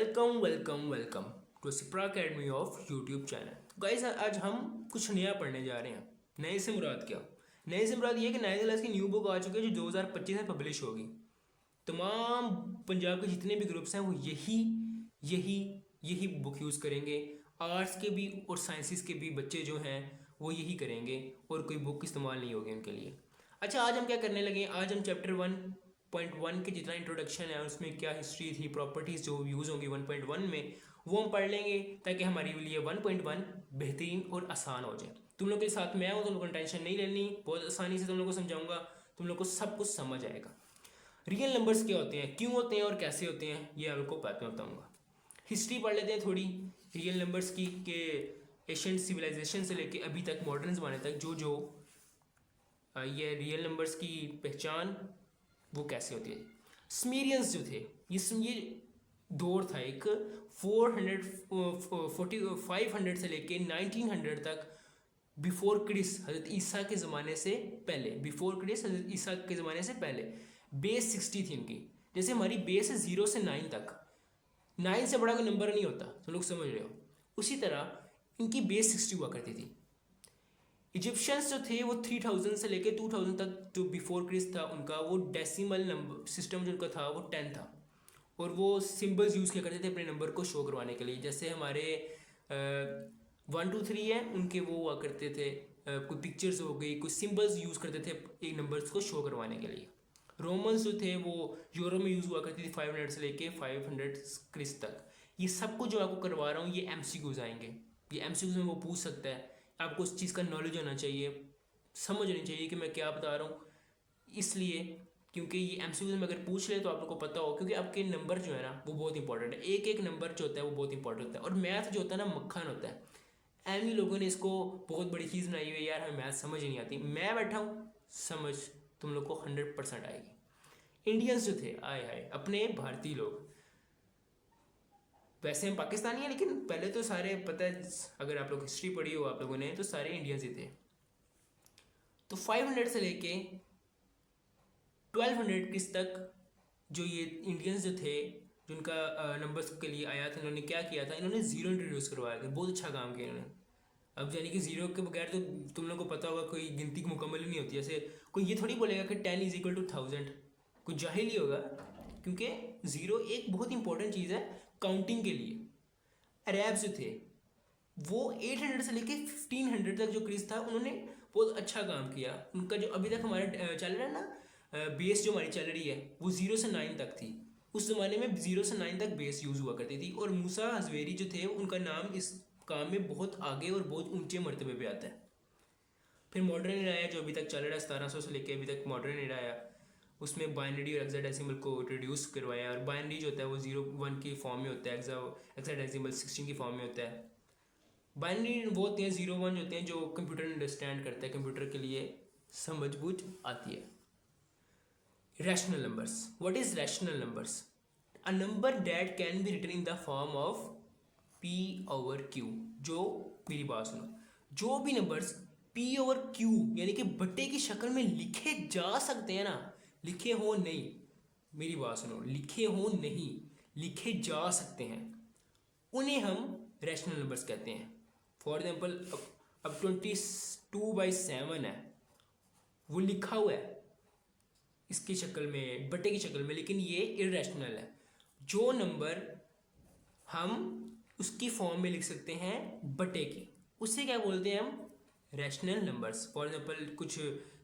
Welcome welcome welcome to Sipra academy of YouTube channel. Guys आज हम कुछ नया पढ़ने जा रहे हैं। नए से मुराद क्या? नए से मुराद ये कि नए क्लास की न्यू बुक आ चुकी है जो 2025 में पब्लिश होगी। तमाम पंजाब के जितने भी ग्रुप्स हैं वो यही यही यही बुक यूज़ करेंगे। आर्ट्स के भी और साइंसिस के भी बच्चे जो हैं वो यही करेंगे और कोई बुक इस्तेमाल नहीं होगी उनके लिए। अच्छा, आज हम क्या करने लगे? आज हम चैप्टर 1.1 के जितना इंट्रोडक्शन है उसमें क्या हिस्ट्री थी, प्रॉपर्टीज़ जो यूज़ होंगी 1.1 में वो हम पढ़ लेंगे ताकि हमारे लिए 1.1 बेहतरीन और आसान हो जाए। तुम लोग के साथ मैं हूँ, तुम लोगों को टेंशन नहीं लेनी, बहुत आसानी से तुम लोग को समझाऊंगा, तुम लोग को सब कुछ समझ आएगा। रियल नंबर्स क्या होते हैं, क्यों होते हैं और कैसे होते हैं, ये आपको बात में बताऊँगा। हिस्ट्री पढ़ लेते हैं थोड़ी रियल नंबर्स की कि एशियंट सिविलाइजेशन से लेके अभी तक मॉडर्न ज़माने तक जो ये रियल नंबर्स की पहचान वो कैसे होती है। स्मीरियंस जो थे, ये दौर था एक 500 से लेके 1900 तक बिफोर क्रिस हज़रत ईसा के ज़माने से पहले, बिफोर क्रिस हज़रत ईसा के ज़माने से पहले बेस 60 थी इनकी। जैसे हमारी बेस है 0 से 9 तक, 9 से बड़ा कोई नंबर नहीं होता, तो लोग समझ रहे हो। उसी तरह इनकी बेस 60 हुआ करती थी। इजिप्शियंस जो थे वो 3000 से लेके 2000 तक जो बिफोर क्रिस था उनका वो डेसिमल नंबर सिस्टम जो उनका था वो 10 था और वो सिंबल्स यूज़ किया करते थे अपने नंबर को शो करवाने के लिए। जैसे हमारे 1 2 3 है उनके वो हुआ करते थे, कोई पिक्चर्स हो गई, कोई सिंबल्स यूज़ करते थे एक नंबर्स को शो करवाने के लिए। रोमन्स जो थे वो यूरो में यूज़ हुआ करती थी 500 से लेके 500 क्रिस तक। ये सब कुछ जो आपको करवा रहा हूँ ये MCQs आएंगे, ये MCQs में वो पूछ सकता है। आपको उस चीज़ का नॉलेज होना चाहिए, समझ होनी चाहिए कि मैं क्या बता रहा हूँ, इसलिए क्योंकि ये MCQs में अगर पूछ ले तो आप लोग को पता हो, क्योंकि आपके नंबर जो है ना वो बहुत इंपॉर्टेंट है। एक एक नंबर जो होता है वो बहुत इंपॉर्टेंट होता है। और मैथ जो होता है ना मक्खन होता है। एम लोगों ने इसको बहुत बड़ी चीज़ बनाई हुई है यार, हमें मैथ समझ ही नहीं आती। मैं बैठा हूँ, समझ तुम लोग को 100% आएगी। इंडियंस जो थे, आए हाय अपने भारतीय लोग, वैसे हम पाकिस्तानी हैं लेकिन पहले तो सारे पता है, अगर आप लोग हिस्ट्री पढ़ी हो आप लोगों ने तो सारे इंडियंस ही थे। तो 500 से लेके 1200 किस तक जो ये इंडियंस जो थे जिनका नंबर्स के लिए आया था, इन्होंने क्या किया था, इन्होंने ज़ीरो इंट्रोड्यूस करवाया था। बहुत अच्छा काम किया इन्होंने। अब यानी कि ज़ीरो के बगैर तो तुम लोग को पता होगा कोई गिनती मुकम्मल ही नहीं होती। जैसे कोई ये थोड़ी बोलेगा कि 10 = 1000, कोई जाहिल ही होगा, क्योंकि ज़ीरो एक बहुत इंपॉर्टेंट चीज़ है काउंटिंग के लिए। अरब्स जो थे वो 800 से लेके 1500 तक जो क्रिस था उन्होंने बहुत अच्छा काम किया। उनका जो अभी तक हमारा चल रहा है ना बेस जो हमारी चल रही है वो 0 से 9 तक थी। उस ज़माने में 0 से 9 तक बेस यूज़ हुआ करती थी। और मूसा हजवेरी जो थे उनका नाम इस काम में बहुत आगे और बहुत ऊंचे मर्तबे पे आता है। फिर मॉडर्न एरा आया जो अभी तक चल रहा है 1700 से लेके अभी तक मॉडर्न एरा आया। उसमें बाइनरी और हेक्साडेसिमल को इंट्रोड्यूस करवाया। और बाइनरी जो होता है वो 0 1 की फॉर्म में होता है, हेक्साडेसिमल 16 की फॉर्म में होता है। बाइनरी वो होते हैं 0 1 होते हैं जो कंप्यूटर अंडरस्टैंड करता है, कंप्यूटर के लिए समझ बूझ आती है। Rational numbers, what is rational numbers? A number that can be written in the form of P/Q। जो मेरी बात सुनो, जो भी नंबर्स P/Q यानी कि बट्टे की शक्ल में लिखे जा सकते हैं ना, लिखे हो नहीं, मेरी बात सुनो, लिखे हो नहीं, लिखे जा सकते हैं, उन्हें हम रैशनल नंबर्स कहते हैं। फॉर एग्जाम्पल अब 22/7 है, वो लिखा हुआ है इसकी शक्ल में, बटे की शक्ल में, लेकिन ये इरेशनल है। जो नंबर हम उसकी फॉर्म में लिख सकते हैं बटे की, उससे क्या बोलते हैं हम? Rational numbers. फॉर एग्जाम्पल कुछ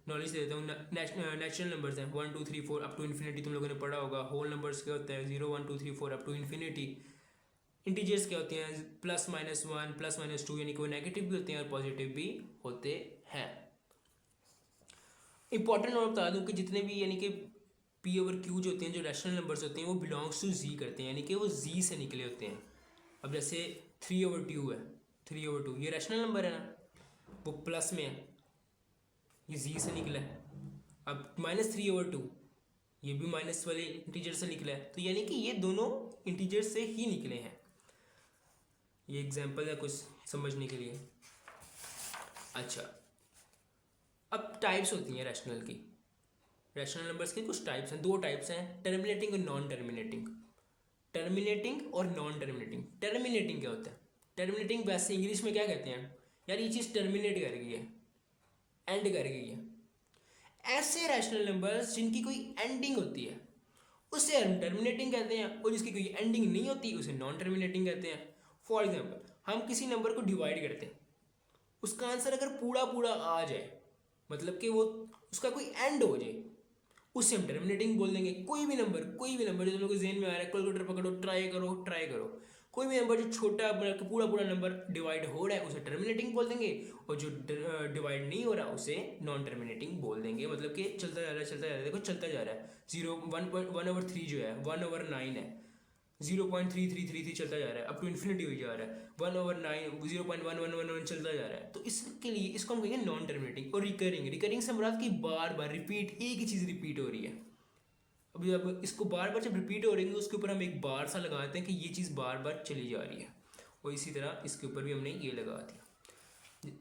नॉलेज दे देता हूँ। नेचुरल नंबर्स हैं 1 2 3 4 अप टू इन्फिनिटी, तुम लोगों ने पढ़ा होगा। होल नंबर्स क्या होता है? 0 1 2 3 4 अप टू इन्फिनिटी। इंटीजर्स क्या होते हैं? +-1 +-2, यानी कि वो नेगेटिव भी होते हैं और पॉजिटिव भी होते हैं। इंपॉर्टेंट और बता दूं कि जितने भी यानी कि P/Q जो होते हैं, जो रैशनल नंबर्स होते हैं वो बिलोंग्स टू Z करते हैं, यानी कि वो Z से निकले होते हैं। अब जैसे 3/2 है, 3/2 ये रैशनल नंबर है ना, वो प्लस में है, ये Z से निकला है। अब -3/2 ये भी माइनस वाले इंटीजर से निकला है, तो यानी कि ये दोनों इंटीजर से ही निकले हैं। ये एग्जाम्पल है कुछ समझने के लिए। अच्छा, अब टाइप्स होती हैं रैशनल की। रैशनल नंबर्स के कुछ टाइप्स हैं, 2 टाइप्स हैं, टर्मिनेटिंग और नॉन टर्मिनेटिंग। टर्मिनेटिंग और नॉन टर्मिनेटिंग। टर्मिनेटिंग क्या होता है? टर्मिनेटिंग वैसे इंग्लिश में क्या कहते हैं यार, ये चीज़ टर्मिनेट कर गई है, एंड कर गई है। ऐसे रैशनल नंबर्स जिनकी कोई एंडिंग होती है उसे हम टर्मिनेटिंग कहते हैं, और जिसकी कोई एंडिंग नहीं होती उसे नॉन टर्मिनेटिंग कहते हैं। फॉर एग्जाम्पल, हम किसी नंबर को डिवाइड करते हैं, उसका आंसर अगर पूरा पूरा आ जाए, मतलब कि वो उसका कोई एंड हो जाए, उससे हम टर्मिनेटिंग बोल देंगे। कोई भी नंबर जो तुम लोग को जेहन में आ रहा है, कैलकुलेटर पकड़ो, ट्राई करो, कोई भी नंबर जो छोटा मतलब पूरा पूरा नंबर डिवाइड हो रहा है उसे टर्मिनेटिंग बोल देंगे, और जो डिवाइड नहीं हो रहा उसे नॉन टर्मिनेटिंग बोल देंगे। मतलब कि चलता जा रहा है, देखो चलता जा रहा है। 1/3 जो है 1/9 है, 0.3333 चलता जा रहा है, अब टू इन्फिनिटी हो जा रहा है, 1/9 0.1111 चलता जा रहा है। तो इसके लिए इसको हम कहेंगे नॉन टर्मिनेटिंग। और रिकरिंग से मुराद की बार बार रिपीट, एक ही चीज़ रिपीट हो रही है। अभी अब इसको बार बार जब रिपीट हो रही है उसके ऊपर हम एक बार सा लगाते हैं कि ये चीज़ बार बार चली जा रही है, और इसी तरह इसके ऊपर भी हमने ये लगा दिया।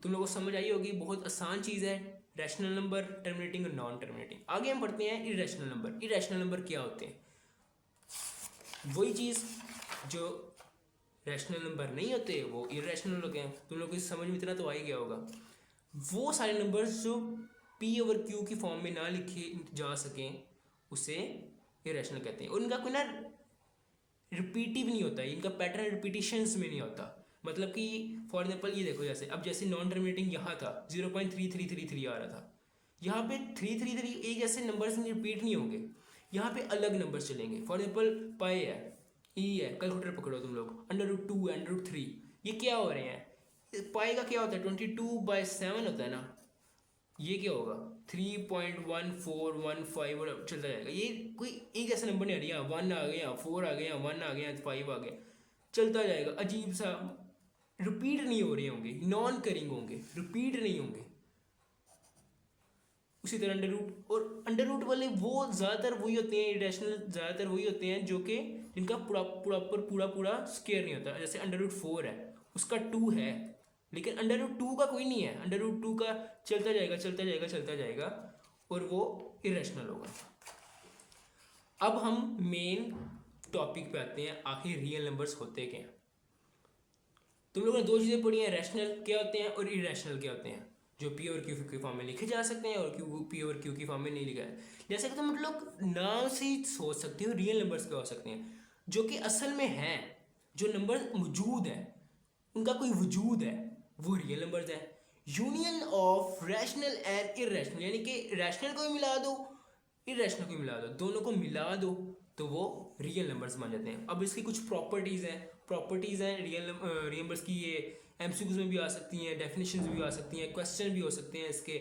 तुम लोगों को समझ आई होगी, बहुत आसान चीज़ है, रैशनल नंबर, टर्मिनेटिंग और नॉन टर्मिनेटिंग। आगे हम पढ़ते हैं इरेशनल नंबर। इरेशनल नंबर क्या होते हैं? वही चीज़ जो रैशनल नंबर नहीं होते वो इरेशनल होते हैं। तुम लोग को समझ में इतना तो आ ही गया होगा। वो सारे नंबर्स जो P/Q की फॉर्म में ना लिखे जा सकें उसे इरेशनल कहते हैं। और इनका कोई ना रिपीटिव नहीं होता है, इनका पैटर्न रिपीटिशंस में नहीं होता। मतलब कि फॉर एग्जांपल ये देखो, जैसे नॉन टर्मिनेटिंग यहाँ था 0.3333 आ रहा था, यहाँ पे 333 एक जैसे नंबर्स रिपीट नहीं होंगे, यहाँ पे अलग नंबर्स चलेंगे। फॉर एग्जांपल पाई है, ई है, कैलकुलेटर पकड़ो तुम लोग, √2 है, √3, ये क्या हो रहे हैं? पाई का क्या होता है? 22/7 होता है ना, ये क्या होगा? 3.1415 और चलता जाएगा। ये कोई एक ऐसा नंबर नहीं आ रही, 1 आ गया, 4 आ गया, 1 आ गया, 5 आ गया, चलता जाएगा। अजीब सा रिपीट नहीं हो रहे होंगे, नॉन करिंग होंगे, रिपीट नहीं होंगे। उसी तरह अंडर रूट वाले वो ज़्यादातर वही होते हैं, इरेशनल ज़्यादातर वही होते हैं जो कि जिनका पूरा स्क्वायर नहीं होता। जैसे √4 है, उसका 2 है, लेकिन √2 का कोई नहीं है, √2 का चलता जाएगा और वो इरेशनल होगा। अब हम मेन टॉपिक पे आते हैं, आखिर रियल नंबर्स होते क्या हैं। तुम लोगों ने दो चीज़ें पढ़ी हैं, रैशनल क्या होते हैं और इरेशनल क्या होते हैं, जो P और Q की फॉर्म में लिखे जा सकते हैं और P और Q की फॉर्म में नहीं लिखा है। जैसे कि तुम लोग नाम से ही सोच सकते हो रियल नंबर्स क्या हो सकते हैं, जो कि असल में हैं, जो नंबर मौजूद हैं, उनका कोई वजूद है, वो रियल नंबर्स हैं। Union of rational and irrational, यानी कि रैशनल को भी मिला दो, इरेशनल को मिला दो, दोनों को मिला दो तो वो रियल नंबर्स बन जाते हैं। अब इसकी कुछ प्रॉपर्टीज़ हैं रियल नंबर्स की। ये MCQs में भी आ सकती हैं, डेफिनेशंस भी आ सकती हैं, क्वेश्चन भी हो सकते हैं इसके।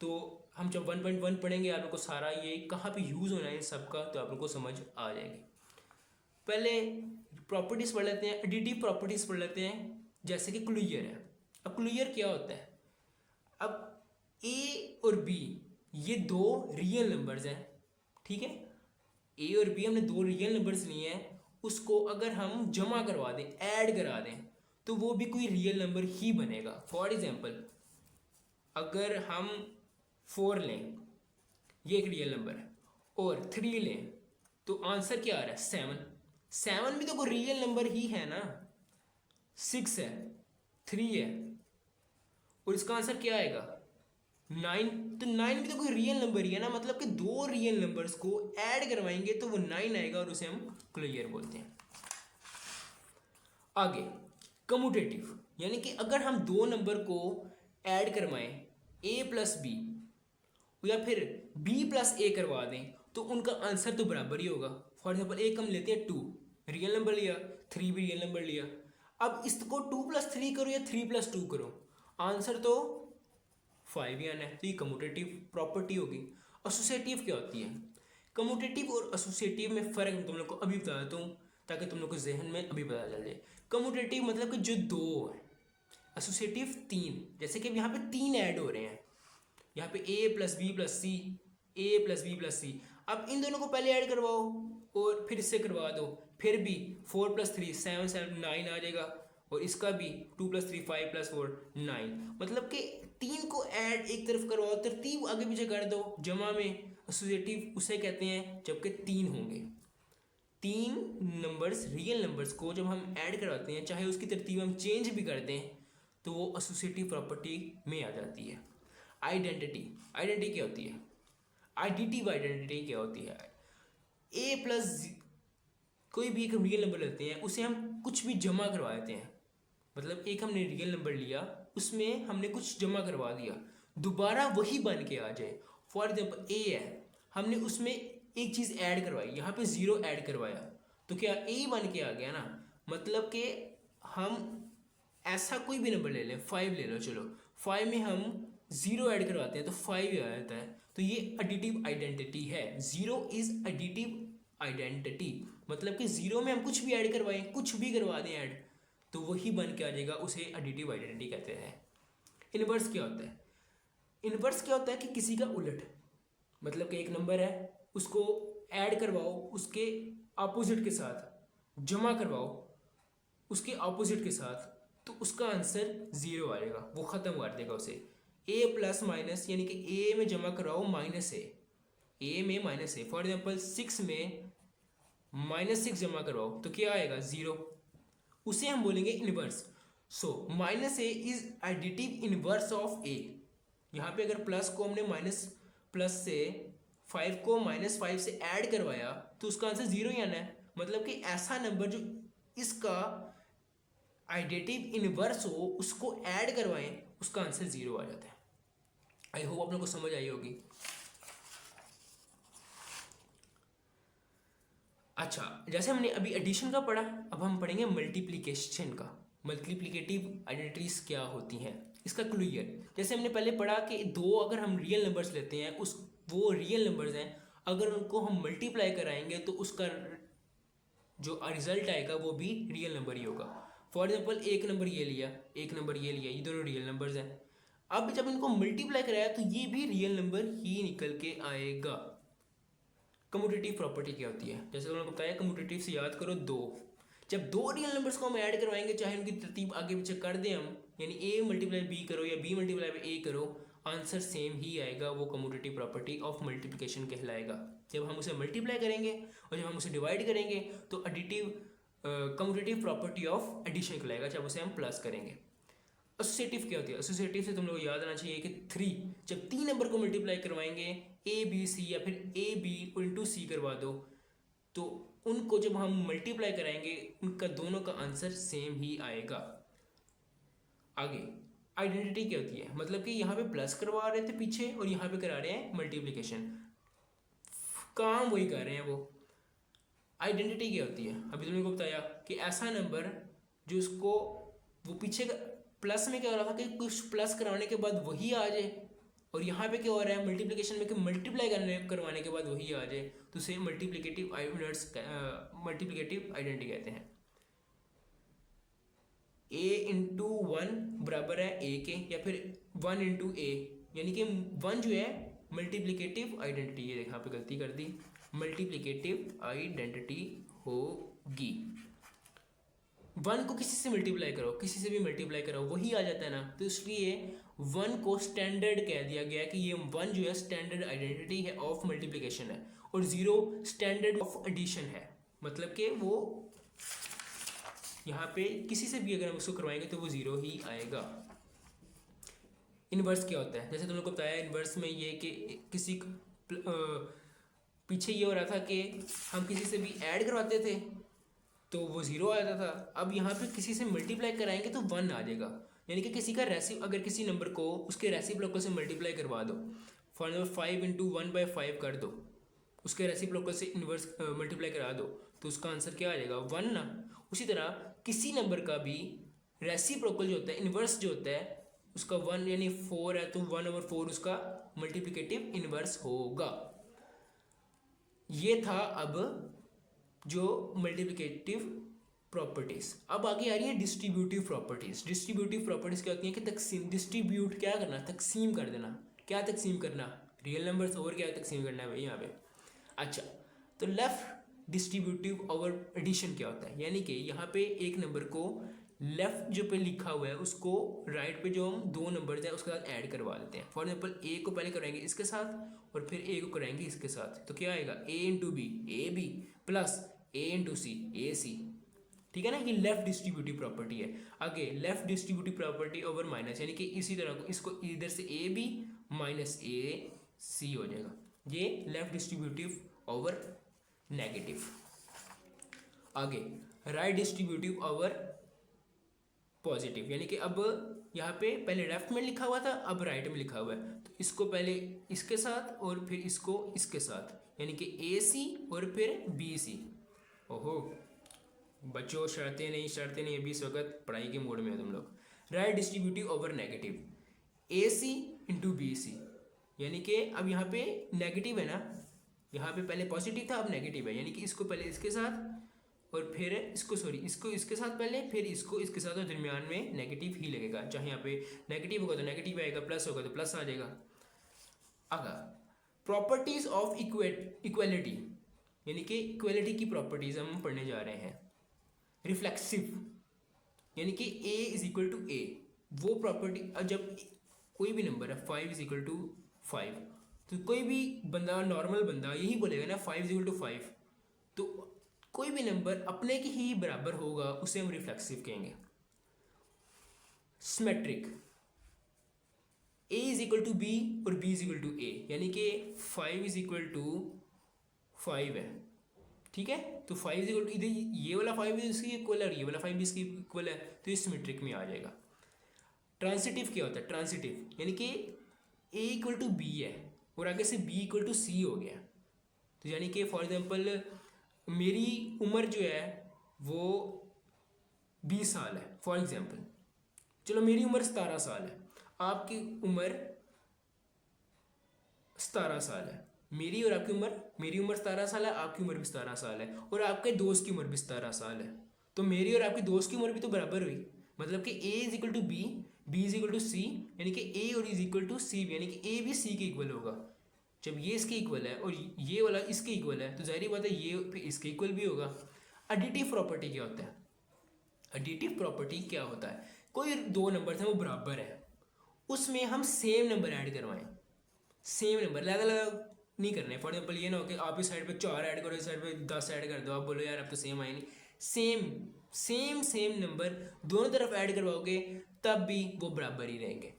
तो हम जब 1.1 पढ़ेंगे आप लोग को सारा ये कहाँ पे यूज़ होना है सब का, तो आप लोग को समझ आ जाएगी। पहले प्रॉपर्टीज़ पढ़ लेते हैं, एडिटिव प्रॉपर्टीज़ पढ़ लेते हैं। जैसे कि क्लूयर है। अब क्लूयर क्या होता है? अब A और B ये दो रियल नंबर्स हैं, ठीक है। A और B हमने दो रियल नंबर्स लिए हैं, उसको अगर हम जमा करवा दें, ऐड करा दें, तो वो भी कोई रियल नंबर ही बनेगा। फॉर एग्जांपल, अगर हम 4 लें, ये एक रियल नंबर है, और 3 लें, तो आंसर क्या आ रहा है? 7 भी तो कोई रियल नंबर ही है ना। 6 है, 3 है, और इसका आंसर क्या आएगा? 9। तो 9 भी तो कोई रियल नंबर ही है ना। मतलब कि दो रियल नंबर्स को ऐड करवाएंगे तो वो 9 आएगा, और उसे हम क्लियर बोलते हैं। आगे कम्यूटेटिव, यानी कि अगर हम दो नंबर को ऐड करवाएं, A + B या फिर B + A करवा दें, तो उनका आंसर तो बराबर ही होगा। फॉर एग्जाम्पल, एक हम लेते हैं 2, रियल नंबर लिया, 3 भी रियल नंबर लिया। अब इसको 2 + 3 करो या 3 + 2 करो, आंसर तो 5 ही आना है। तो ये कम्यूटेटिव प्रॉपर्टी होगी। एसोसिएटिव क्या होती है? कम्यूटेटिव और एसोसिएटिव में फ़र्क मैं तुम लोग को अभी बता देता हूँ, ताकि तुम लोग को जहन में अभी पता चल जाए। कम्यूटेटिव मतलब कि जो दो है, एसोसिएटिव 3। जैसे कि यहाँ पे 3 ऐड हो रहे हैं, यहाँ पे A + B + C, A + B + C। अब इन दोनों को पहले ऐड करवाओ और फिर इससे करवा दो, फिर भी 4 + 3 7 7 9 आ जाएगा, और इसका भी 2 + 3 5 + 4 9। मतलब कि 3 को ऐड एक तरफ करवाओ, तरतीब आगे पीछे कर दो, जमा में एसोसिएटिव उसे कहते हैं जबकि 3 होंगे। तीन नंबर्स रियल नंबर्स को जब हम ऐड करवाते हैं, चाहे उसकी तरतीब हम चेंज भी कर दें, तो वो एसोसिएटिव प्रॉपर्टी में आ जाती है। आइडेंटिटी क्या होती है? एडिटिव आइडेंटिटी क्या होती है? ए प्लस कोई भी एक हम रियल नंबर लेते हैं, उसे हम कुछ भी जमा करवा देते हैं। मतलब एक हमने रियल नंबर लिया, उसमें हमने कुछ जमा करवा दिया, दोबारा वही बन के आ जाए। फॉर एग्जाम्पल ए है, हमने उसमें एक चीज़ ऐड करवाई, यहाँ पे ज़ीरो ऐड करवाया, तो क्या ए बन के आ गया ना। मतलब कि हम ऐसा कोई भी नंबर ले लें, 5 ले लो, चलो 5 में हम ज़ीरो ऐड करवाते हैं तो 5 ही आ जाता है। तो ये एडिटिव आइडेंटिटी है। ज़ीरो इज़ एडिटिव आइडेंटिटी, मतलब कि ज़ीरो में हम कुछ भी ऐड करवाएं, कुछ भी करवा दें ऐड, तो वही बन के आ जाएगा, उसे एडिटिव आइडेंटिटी कहते हैं। इनवर्स क्या होता है? इनवर्स क्या होता है कि किसी का उलट, मतलब कि एक नंबर है, उसको ऐड करवाओ उसके अपोजिट के साथ, जमा करवाओ उसके अपोजिट के साथ, तो उसका आंसर ज़ीरो आएगा, वो ख़त्म कर देगा उसे। ए प्लस माइनस, यानी कि ए में जमा कराओ माइनस ए में माइनस ए। फॉर एग्जाम्पल 6 में -6 जमा करवाओ तो क्या आएगा? ज़ीरो। उसे हम बोलेंगे inverse. So minus A is additive inverse of A. यहाँ पे अगर प्लस को हमने माइनस प्लस से 5 को -5 से ऐड करवाया तो उसका आंसर ज़ीरो ही आना है। मतलब कि ऐसा नंबर जो इसका एडिटिव इनवर्स हो, उसको ऐड करवाएं, उसका आंसर ज़ीरो आ जाता है। आई होप आप लोग को समझ आई होगी। अच्छा, जैसे हमने अभी एडिशन का पढ़ा, अब हम पढ़ेंगे मल्टीप्लिकेशन का। मल्टीप्लिकेटिव आइडेंटिटीज क्या होती हैं, इसका क्लियर। जैसे हमने पहले पढ़ा कि दो अगर हम रियल नंबर्स लेते हैं, उस वो रियल नंबर्स हैं, अगर उनको हम मल्टीप्लाई कराएंगे तो उसका जो रिजल्ट आएगा वो भी रियल नंबर ही होगा। फॉर एग्जाम्पल एक नंबर ये लिया, एक नंबर ये लिया, ये दोनों रियल नंबर्स हैं। अब जब इनको मल्टीप्लाई कराया तो ये भी रियल नंबर ही निकल के आएगा। कम्यूटेटिव प्रॉपर्टी क्या होती है? जैसे उन्होंने बताया, कम्यूटेटिव से याद करो दो। जब दो रियल नंबर्स को हम ऐड करवाएंगे, चाहे उनकी तरतीब आगे पीछे कर दें हम, यानी ए मल्टीप्लाई बी करो या बी मल्टीप्लाई ए करो, आंसर सेम ही आएगा। वो कम्यूटेटिव प्रॉपर्टी ऑफ मल्टीप्लिकेशन कहलाएगा। जब हम उसे मल्टीप्लाई करेंगे और जब हम उसे डिवाइड करेंगे तो additive commutative property of addition कहलाएगा, जब उसे हम प्लस करेंगे। एसोसिएटिव क्या होती है? एसोसिएटिव से तुम लोग याद आना चाहिए कि 3, जब 3 नंबर को मल्टीप्लाई करवाएंगे, ए बी सी या फिर ए बी इंटू सी करवा दो, तो उनको जब हम मल्टीप्लाई कराएंगे उनका दोनों का आंसर सेम ही आएगा। आगे आइडेंटिटी क्या होती है? मतलब कि यहाँ पे प्लस करवा रहे थे पीछे और यहाँ पे करा रहे हैं मल्टीप्लिकेशन, काम वही कर रहे हैं वो। आइडेंटिटी क्या होती है? अभी तुमने को बताया कि ऐसा नंबर जो उसको वो पीछे प्लस में क्या हो रहा था कि कुछ प्लस करवाने के बाद वही आ जाए, और यहाँ पे क्या हो रहा है मल्टीप्लिकेशन में कि मल्टीप्लाई करवाने के बाद वही आ जाए, तो उसे मल्टीप्लिकेटिव आइडेंटिटी कहते हैं। ए इंटू वन बराबर है ए के, या फिर 1 इंटू ए, यानी कि 1 जो है मल्टीप्लिकेटिव आइडेंटिटी। ये यहाँ पे गलती कर दी, मल्टीप्लिकेटिव आइडेंटिटी होगी। 1 को किसी से मल्टीप्लाई करो, किसी से भी मल्टीप्लाई करो, वही आ जाता है ना। तो इसलिए 1 को स्टैंडर्ड कह दिया गया कि ये 1 जो है स्टैंडर्ड आइडेंटिटी है ऑफ मल्टीप्लिकेशन है, और 0 स्टैंडर्ड ऑफ एडिशन है। मतलब कि वो यहाँ पे किसी से भी अगर हम उसको करवाएंगे तो वो 0 ही आएगा। इनवर्स क्या होता है? जैसे तुम लोग को बताया, इनवर्स में ये कि किसी पीछे ये हो रहा था कि हम किसी से भी ऐड करवाते थे तो वो 0 आ जाता था। अब यहाँ पे किसी से मल्टीप्लाई कराएंगे तो 1 आ जाएगा, यानी कि किसी का अगर किसी नंबर को उसके रेसिप्रोकल से मल्टीप्लाई करवा दो, फॉर एग्जाम्पल 5 इंटू 1/5 कर दो, उसके रेसिप्रोकल से इन्वर्स मल्टीप्लाई करा दो, तो उसका आंसर क्या आ जाएगा? 1 ना। उसी तरह किसी नंबर का भी रेसिप्रोकल जो होता है, इन्वर्स जो होता है, उसका 1 यानी 4 है तो 1/4 उसका मल्टीप्लिकेटिव इन्वर्स होगा। ये था अब जो मल्टीप्लिकेटिव प्रॉपर्टीज। अब आगे आ रही है डिस्ट्रीब्यूटिव प्रॉपर्टीज। डिस्ट्रीब्यूटिव प्रॉपर्टीज क्या होती है कि तकसीम, डिस्ट्रीब्यूट क्या करना, तकसीम कर देना। क्या तकसीम करना? रियल नंबर्स और क्या तकसीम करना है भाई यहाँ पे। अच्छा, तो लेफ्ट डिस्ट्रीब्यूटिव ओवर एडिशन क्या होता है? यानी कि यहाँ पे एक नंबर को लेफ्ट जो पे लिखा हुआ है उसको राइट पे जो हम दो नंबर्स हैं उसके साथ ऐड करवा देते हैं। फॉर एग्जाम्पल ए को पहले कराएंगे इसके साथ और फिर ए को कराएंगे इसके साथ, तो क्या आएगा? A into B, A B plus A into C, A C, ठीक है ना, ये लेफ्ट डिस्ट्रीब्यूटिव प्रॉपर्टी है। आगे left distributive property over minus, यानी कि इसी तरह को इसको इधर से ए बी माइनस ए सी हो जाएगा, ये लेफ्ट डिस्ट्रीब्यूटिव ओवर नेगेटिव। आगे राइट डिस्ट्रीब्यूटिव ओवर पॉजिटिव, यानी कि अब यहाँ पे पहले लेफ्ट में लिखा हुआ था, अब राइट में लिखा हुआ है, तो इसको पहले इसके साथ और फिर इसको इसके साथ, यानी कि ए सी और फिर बी सी। ओहो बच्चों शर्तें नहीं, अभी इस वक्त पढ़ाई के मोड में हो तुम लोग। राइट डिस्ट्रीब्यूटिव ओवर नेगेटिव, ए सी इंटू बी सी, यानी कि अब यहाँ पे नेगेटिव है ना, यहाँ पे पहले पॉजिटिव था अब नेगेटिव है, यानी कि इसको पहले इसके साथ और फिर इसको इसको इसके साथ पहले, फिर इसको इसके साथ, और दरमियान में नेगेटिव ही लगेगा, चाहे यहाँ पे नेगेटिव होगा तो नेगेटिव आएगा, प्लस होगा तो प्लस आ जाएगा। आगे प्रॉपर्टीज ऑफ इक्वलिटी, यानी कि इक्वलिटी की प्रॉपर्टीज हम पढ़ने जा रहे हैं। रिफ्लेक्सिव, यानी कि a इज इक्वल टू ए, वो प्रॉपर्टी, जब कोई भी नंबर है 5 इज इक्वल टू 5, तो कोई भी बंदा, नॉर्मल बंदा यही बोलेगा ना 5 इज इक्वल टू 5, तो कोई भी नंबर अपने के ही बराबर होगा उसे हम रिफ्लेक्सिव कहेंगे। Symmetric, a is equal to B और b is equal to A, यानी कि 5 इज इक्वल टू 5 है, ठीक है, तो 5 इज इक्वल टू, इधर ये वाला 5 भी इसकी इक्वल है और ये वाला 5 भी इसकी इक्वल है, तो ये सिमेट्रिक में आ जाएगा। ट्रांसिटिव क्या होता है? ट्रांसिटिव यानी कि a इक्वल टू बी है और आगे से b इक्वल टू सी हो गया, तो यानी कि फॉर एग्जांपल मेरी उम्र जो है वो 20 साल है फॉर एग्जांपल, चलो मेरी उम्र 17 साल है, आपकी उम्र 17 साल है, मेरी और आपकी उम्र, मेरी उम्र 17 साल है, आपकी उम्र भी 17 साल है, और आपके दोस्त की उम्र भी 17 साल है, तो मेरी और आपकी दोस्त की उम्र भी तो बराबर हुई, मतलब कि a is equal to B, B is equal to C, यानी कि a और इज इक्वल टू सी, यानी कि a भी c के इक्वल होगा। जब ये इसके इक्वल है और ये वाला इसके इक्वल है, तो जाहिर बात है ये फिर इसके इक्वल भी होगा। एडिटिव प्रॉपर्टी क्या होता है? एडिटिव प्रॉपर्टी क्या होता है? कोई दो नंबर थे वो बराबर है, उसमें हम सेम नंबर ऐड करवाएं, सेम नंबर अलग अलग नहीं करने। फॉर एग्जाम्पल ये ना हो कि आप इस साइड पे 4 ऐड करो, इस साइड पे 10 ऐड कर दो, आप बोलो यार अब तो सेम आए नहीं, सेम नंबर दोनों तरफ ऐड करवाओगे तब भी वो बराबर ही रहेंगे।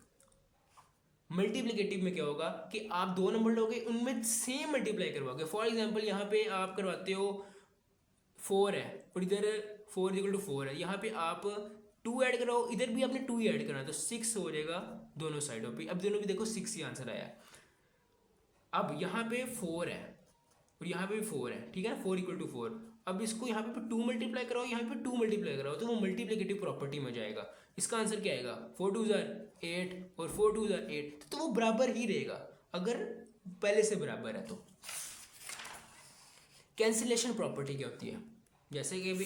मल्टीप्लिकेटिव में क्या होगा कि आप दो नंबर लोगे उनमें सेम मल्टीप्लाई करवाओगे। फॉर एग्जांपल यहाँ पे आप करवाते हो 4 है और इधर 4 इक्वल टू 4 है, यहाँ पे आप 2 ऐड कराओ, इधर भी आपने 2 ही ऐड करना, तो 6 हो जाएगा दोनों साइडों पे। अब दोनों भी देखो 6 ही आंसर आया। अब यहाँ पे 4 है और यहाँ पे भी 4 है, ठीक है ना, 4 इक्वल टू 4। अब इसको यहाँ पे 2 मल्टीप्लाई कराओ, यहाँ पे 2 मल्टीप्लाई कराओ, तो वो मल्टीप्लिकेटिव प्रॉपर्टी में जाएगा। इसका आंसर क्या आएगा? 4 2 8 और 4 2 8, तो वो बराबर ही रहेगा अगर पहले से बराबर है तो। कैंसिलेशन प्रॉपर्टी क्या होती है? जैसे कि अभी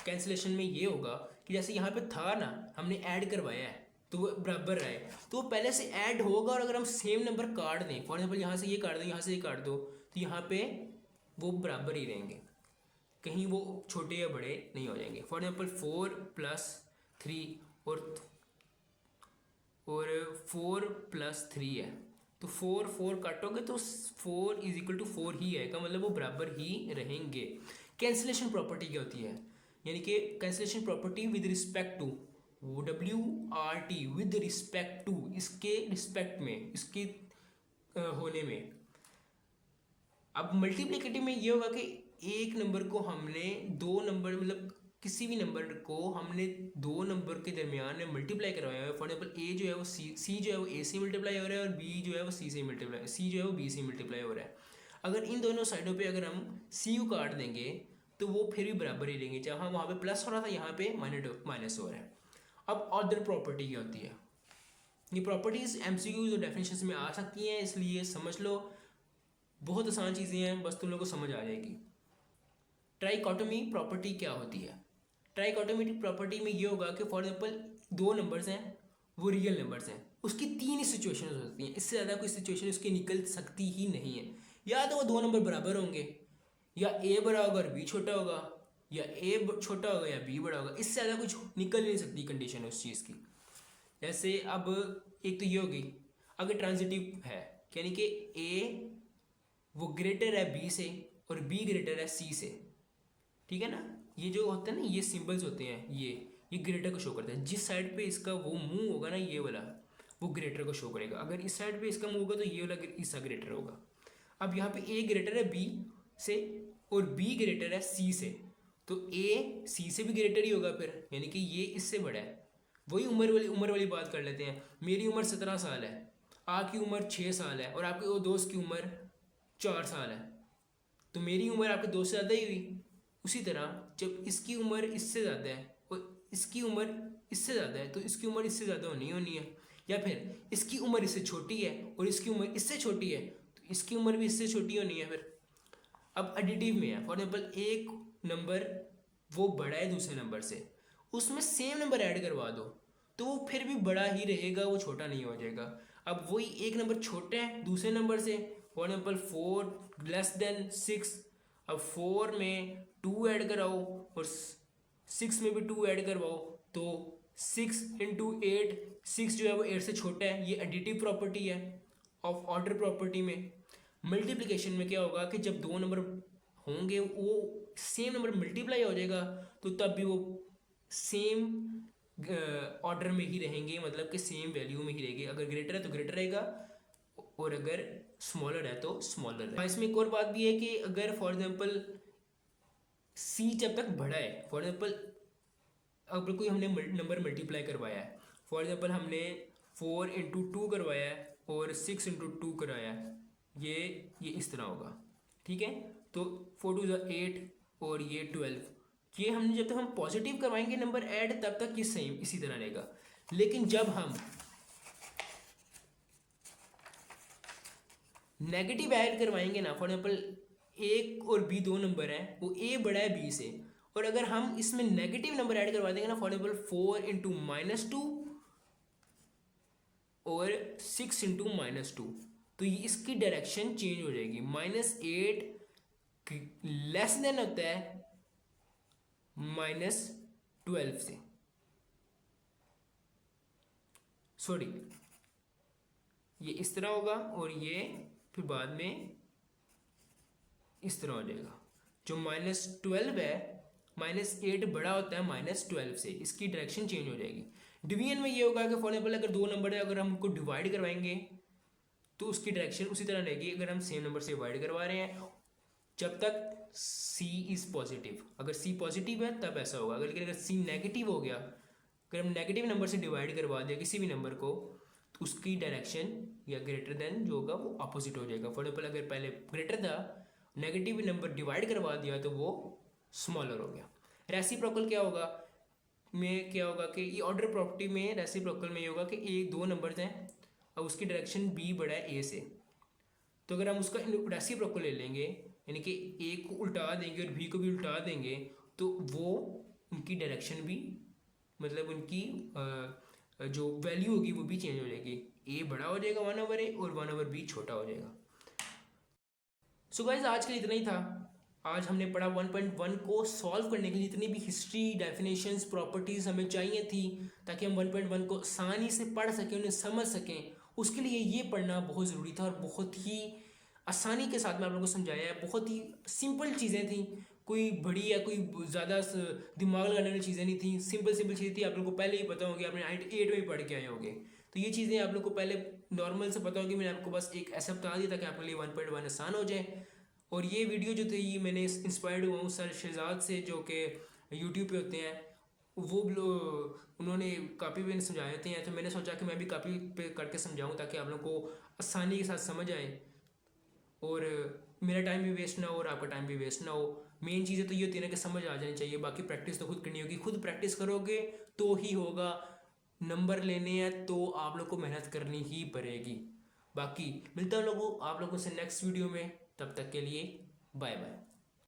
कैंसिलेशन में ये होगा कि जैसे यहाँ पे था ना, हमने ऐड करवाया है तो वो बराबर रहे, तो वो पहले से ऐड होगा, और अगर हम सेम नंबर काट दें, फॉर एग्जाम्पल यहाँ से ये काट दो, यहाँ से ये काट दो, तो यहाँ पे वो बराबर ही रहेंगे, कहीं वो छोटे या बड़े नहीं हो जाएंगे। फॉर एग्जाम्पल 4 + 3 और 4 + 3 है, तो 4 काटोगे तो 4 इज इक्वल टू 4 ही आएगा, मतलब वो बराबर ही रहेंगे। कैंसिलेशन प्रॉपर्टी क्या होती है? यानी कि cancellation property with respect to, WRT, with respect to, इसके रिस्पेक्ट में, इसके होने में। अब मल्टीप्लिकेटिव में ये होगा कि एक नंबर को हमने दो नंबर, मतलब किसी भी नंबर को हमने दो नंबर के दरमियान में मल्टीप्लाई करवाया है। फॉर एग्जाम्पल ए जो है वो सी जो है वो ए से मल्टीप्लाई हो रहा है, और बी जो है वो सी से मल्टीप्लाई, सी जो है वो बी से मल्टीप्लाई हो रहा है। अगर इन दोनों साइडों पे अगर हम सी को काट देंगे तो वो फिर भी बराबर ही रहेंगे, चाहे वहाँ पे प्लस हो रहा था यहाँ पे माइनस हो रहा है। अब अदर प्रॉपर्टी क्या होती है? ये प्रॉपर्टीज MCQs और डेफिनेशंस में आ सकती हैं, इसलिए समझ लो, बहुत आसान चीज़ें हैं, बस तुम लोग को समझ आ जाएगी। ट्राइकोटोमी प्रॉपर्टी क्या होती है? ट्राइकोटोमी प्रॉपर्टी में ये होगा कि फॉर एग्जाम्पल दो नंबर्स हैं, वो रियल नंबर्स हैं, उसकी 3 ही सिचुएशन हो सकती हैं, इससे ज़्यादा कोई सिचुएशन उसकी निकल सकती ही नहीं है। या तो वो दो नंबर बराबर होंगे, या ए बड़ा होगा और बी छोटा होगा, या ए छोटा होगा या बी बड़ा होगा, इससे ज़्यादा कुछ निकल नहीं सकती कंडीशन उस चीज़ की। जैसे अब एक तो ये होगी, अगर ट्रांजिटिव है यानी कि ए वो ग्रेटर है बी से और बी ग्रेटर है सी से, ठीक है ना। ये जो होता है ना, ये सिंबल्स होते हैं, ये ग्रेटर को शो करता है। जिस साइड पे इसका वो मुंह होगा ना, ये वाला, वो ग्रेटर को शो करेगा। अगर इस साइड पे इसका मुंह होगा तो ये वाला इसका ग्रेटर होगा। अब यहाँ पे ए ग्रेटर है बी से और बी ग्रेटर है सी से, तो ए सी से भी ग्रेटर ही होगा फिर, यानी कि ये इससे बड़ा है। वही उम्र वाली बात कर लेते हैं। मेरी उम्र 17 साल है, आपकी उम्र 6 साल है और आपके वो दोस्त की उम्र 4 साल है, तो मेरी उम्र आपके दोस्त से ज़्यादा ही हुई। उसी तरह जब इसकी उम्र इससे ज़्यादा है और इसकी उम्र इससे ज़्यादा है, तो इसकी उम्र इससे ज़्यादा होनी है। या फिर इसकी उम्र इससे छोटी है और इसकी उम्र इससे छोटी है, तो इसकी उम्र भी इससे छोटी होनी है फिर। अब एडिटिव में है, फॉर एग्जाम्पल एक नंबर वो बड़ा है दूसरे नंबर से, उसमें सेम नंबर ऐड करवा दो तो वो फिर भी बड़ा ही रहेगा, वो छोटा नहीं हो जाएगा। अब वही एक नंबर छोटा है दूसरे नंबर से, फॉर एग्जाम्पल 4 लेस देन 6, अब 4 में 2 ऐड कराओ और 6 में भी 2 ऐड करवाओ, तो 6 इंटू 8, 6 जो है वो 8 से छोटा है। ये एडिटिव प्रॉपर्टी है ऑफ ऑर्डर प्रॉपर्टी में। मल्टीप्लिकेशन में क्या होगा कि जब दो नंबर होंगे वो सेम नंबर मल्टीप्लाई हो जाएगा, तो तब भी वो सेम ऑर्डर में ही रहेंगे, मतलब कि सेम वैल्यू में ही रहेंगे। अगर ग्रेटर है तो ग्रेटर रहेगा और अगर स्मॉलर है तो स्मॉलर रहेगा। इसमें एक और बात भी है कि अगर फॉर एग्जांपल सी जब तक बड़ा है, फॉर एग्जांपल अगर कोई हमने नंबर मल्टीप्लाई करवाया है, फॉर एग्जांपल हमने 4 इंटू 2 करवाया है और 6 इंटू 2 कराया है, ये इस तरह होगा, ठीक है। तो 4 2 8 और ये 12, ये हमने जब तक हम पॉजिटिव करवाएंगे नंबर ऐड तब तक ये सेम इसी तरह रहेगा। लेकिन जब हम नेगेटिव ऐड करवाएंगे ना, फॉर एग्जाम्पल ए और बी दो नंबर हैं, वो ए बड़ा है बी से, और अगर हम इसमें नेगेटिव नंबर ऐड करवा देंगे ना, फॉर एग्जाम्पल 4 इंटू -2 और 6 इंटू -2, तो ये इसकी डायरेक्शन चेंज हो जाएगी। -8 लेस देन होता है -12 से, सॉरी ये इस तरह होगा और ये फिर बाद में इस तरह हो जाएगा। जो -12 है, -8 बड़ा होता है -12 से, इसकी डायरेक्शन चेंज हो जाएगी। डिवीजन में ये होगा कि फॉर एग्जाम्पल अगर दो नंबर है, अगर हम उनको डिवाइड करवाएंगे तो उसकी डायरेक्शन उसी तरह रहेगी। अगर हम सेम नंबर से डिवाइड करवा रहे हैं जब तक C इज़ पॉजिटिव, अगर C पॉजिटिव है तब ऐसा होगा। लेकिन अगर C नेगेटिव हो गया, अगर हम नेगेटिव नंबर से डिवाइड करवा दें किसी भी नंबर को, तो उसकी डायरेक्शन या ग्रेटर देन जो होगा वो अपोजिट हो जाएगा। फॉर एग्जाम्पल अगर पहले ग्रेटर था, नेगेटिव नंबर डिवाइड करवा दिया तो वो स्मॉलर हो गया। रेसिप्रोकल क्या होगा में क्या होगा कि ये ऑर्डर प्रॉपर्टी में रेसिप्रोकल में ये होगा कि ए दो नंबर्स हैं और उसकी डायरेक्शन बी बड़ा है ए से, तो अगर हम उसका रेसिप्रोकल ले लेंगे, यानी कि ए को उल्टा देंगे और बी को भी उल्टा देंगे, तो वो उनकी डायरेक्शन भी, मतलब उनकी जो वैल्यू होगी वो भी चेंज हो जाएगी। ए बड़ा हो जाएगा 1/a और 1/b छोटा हो जाएगा। सो गाइस आज के लिए इतना ही था। आज हमने पढ़ा 1.1 को सॉल्व करने के लिए जितनी भी हिस्ट्री, डेफिनेशंस, प्रॉपर्टीज़ हमें चाहिए थी ताकि हम 1.1 को आसानी से पढ़ सकें, उन्हें समझ सकें, उसके लिए ये पढ़ना बहुत ज़रूरी था और बहुत ही आसानी के साथ मैं आप लोगों को समझाया है। बहुत ही सिंपल चीज़ें थी, कोई बड़ी या कोई ज़्यादा दिमाग लगाने वाली चीज़ें नहीं थी, सिंपल चीज़ें थी। आप लोगों को पहले ही पता होगी, आपने 8 में ही पढ़ के आए होंगे, तो ये चीज़ें आप लोग को पहले नॉर्मल से पता होगी। मैंने आपको बस एक ऐसा बता दिया ताकि आपके लिए 1.1 आसान हो जाए। और ये वीडियो जो थी ये मैंने इंस्पायर्ड हुआ हूँ सर शहजाद से, जो कि यूट्यूब पे होते हैं, वो उन्होंने कापी पे समझाए होते हैं, तो मैंने सोचा कि मैं भी कापी पे करके समझाऊँ ताकि आप लोगों को आसानी के साथ समझ आए और मेरा टाइम भी वेस्ट ना हो और आपका टाइम भी वेस्ट ना हो। मेन चीज़ें तो ये होती है ना कि समझ आ जानी चाहिए, बाकी प्रैक्टिस तो खुद करनी होगी। खुद प्रैक्टिस करोगे तो ही होगा। नंबर लेने हैं तो आप लोग को मेहनत करनी ही पड़ेगी। बाकी मिलता हूँ आप लोगों से नेक्स्ट वीडियो में, तब तक के लिए बाय बाय।